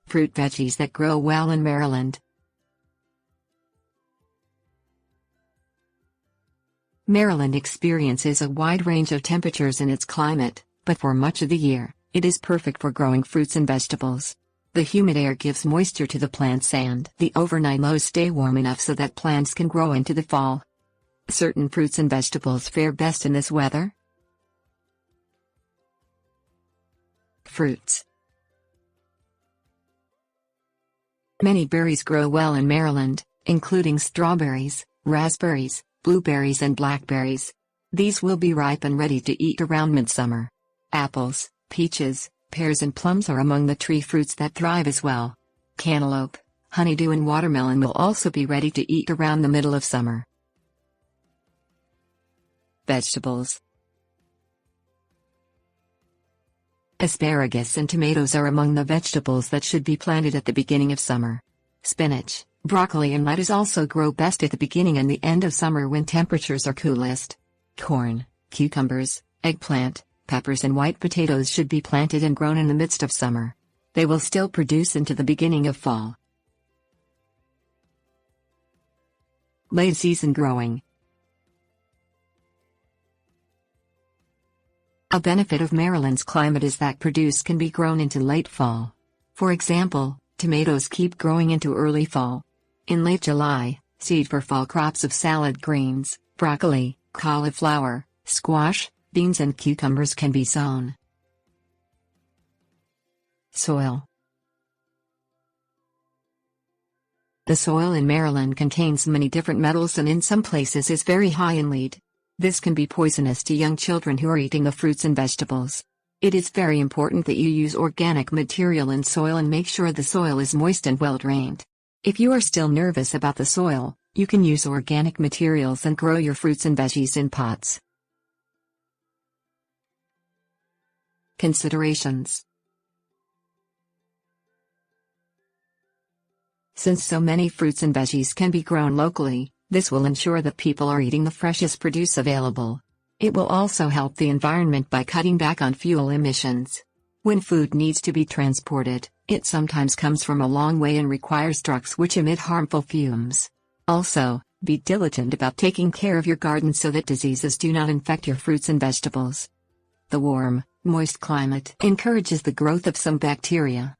Fruit veggies that grow well in Maryland. Maryland experiences a wide range of temperatures in its climate, but for much of the year, it is perfect for growing fruits and vegetables. The humid air gives moisture to the plants and the overnight lows stay warm enough so that plants can grow into the fall. Certain fruits and vegetables fare best in this weather. Fruits. Many berries grow well in Maryland, including strawberries, raspberries, blueberries and blackberries. These will be ripe and ready to eat around midsummer. Apples, peaches, pears and plums are among the tree fruits that thrive as well. Cantaloupe, honeydew and watermelon will also be ready to eat around the middle of summer. Vegetables. Asparagus and tomatoes are among the vegetables that should be planted at the beginning of summer. Spinach, broccoli and lettuce also grow best at the beginning and the end of summer when temperatures are coolest. Corn, cucumbers, eggplant, peppers and white potatoes should be planted and grown in the midst of summer. They will still produce into the beginning of fall. Late season growing. A benefit of Maryland's climate is that produce can be grown into late fall. For example, tomatoes keep growing into early fall. In late July, seed for fall crops of salad greens, broccoli, cauliflower, squash, beans and cucumbers can be sown. Soil. The soil in Maryland contains many different metals and in some places is very high in lead. This can be poisonous to young children who are eating the fruits and vegetables. It is very important that you use organic material in soil and make sure the soil is moist and well drained. If you are still nervous about the soil, you can use organic materials and grow your fruits and veggies in pots. Considerations. Since so many fruits and veggies can be grown locally, this will ensure that people are eating the freshest produce available. It will also help the environment by cutting back on fuel emissions. When food needs to be transported, it sometimes comes from a long way and requires trucks which emit harmful fumes. Also, be diligent about taking care of your garden so that diseases do not infect your fruits and vegetables. The warm, moist climate encourages the growth of some bacteria.